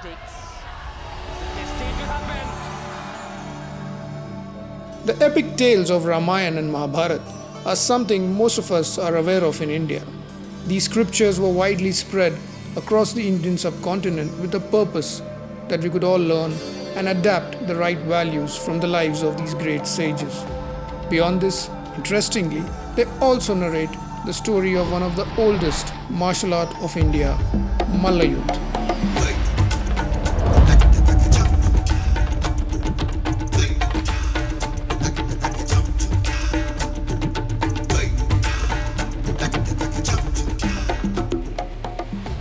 tactics. Is it destined to happen? The epic tales of Ramayana and Mahabharata are something most of us are aware of in India. These scriptures were widely spread across the Indian subcontinent with the purpose that we could all learn and adapt the right values from the lives of these great sages. Beyond this, interestingly, they also narrate the story of one of the oldest martial art of India, Malla-Yudh.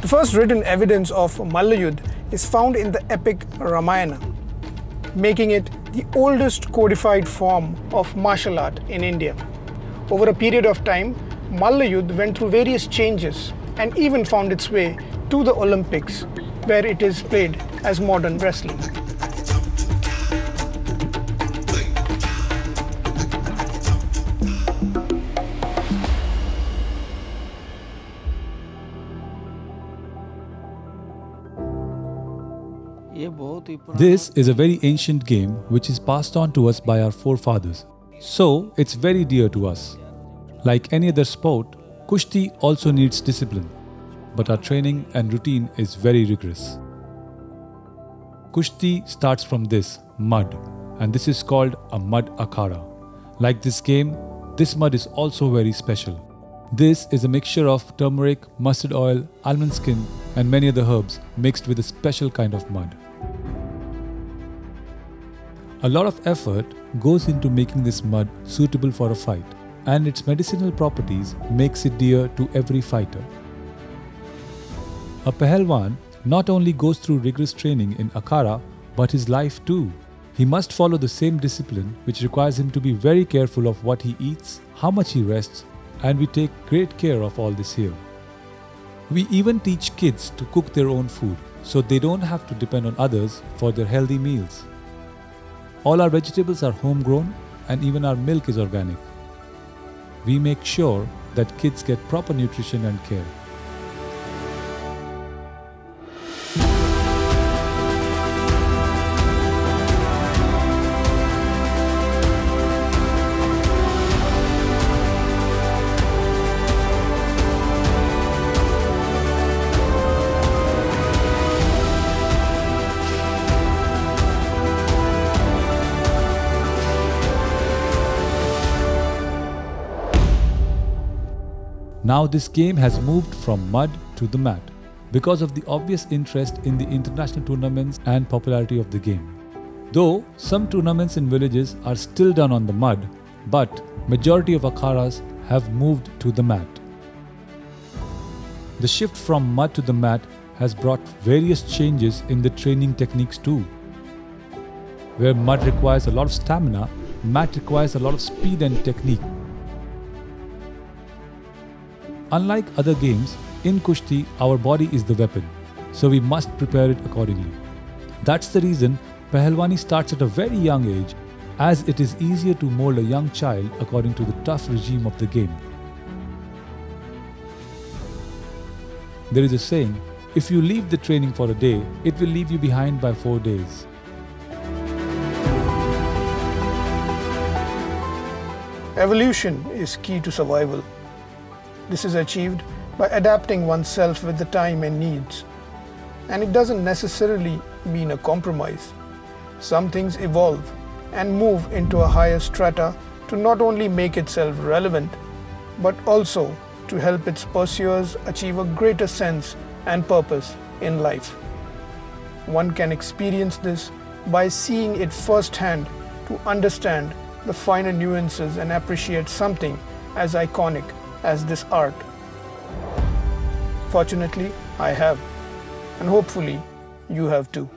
The first written evidence of Malla-Yudh is found in the epic Ramayana, making it the oldest codified form of martial art in India. Over a period of time, Malla-Yudh went through various changes and even found its way to the Olympics, where it is played as modern wrestling. This is a very ancient game which is passed on to us by our forefathers. So, it's very dear to us. Like any other sport, Kushti also needs discipline. But our training and routine is very rigorous. Kushti starts from this, mud, and this is called a mud akhada. Like this game, this mud is also very special. This is a mixture of turmeric, mustard oil, almond skin, and many other herbs mixed with a special kind of mud. A lot of effort goes into making this mud suitable for a fight, and its medicinal properties makes it dear to every fighter. A Pahalwan not only goes through rigorous training in akhada, but his life too. He must follow the same discipline which requires him to be very careful of what he eats, how much he rests, and we take great care of all this here. We even teach kids to cook their own food, so they don't have to depend on others for their healthy meals. All our vegetables are homegrown and even our milk is organic. We make sure that kids get proper nutrition and care. Now this game has moved from mud to the mat because of the obvious interest in the international tournaments and popularity of the game. Though some tournaments in villages are still done on the mud, but majority of akhadas have moved to the mat. The shift from mud to the mat has brought various changes in the training techniques too. Where mud requires a lot of stamina, mat requires a lot of speed and technique. Unlike other games, in Kushti, our body is the weapon, so we must prepare it accordingly. That's the reason Pahalwani starts at a very young age, as it is easier to mold a young child according to the tough regime of the game. There is a saying, if you leave the training for a day, it will leave you behind by 4 days. Evolution is key to survival. This is achieved by adapting oneself with the time and needs. And it doesn't necessarily mean a compromise. Some things evolve and move into a higher strata to not only make itself relevant, but also to help its pursuers achieve a greater sense and purpose in life. One can experience this by seeing it firsthand to understand the finer nuances and appreciate something as iconic as this art. Fortunately, I have, and hopefully you have too.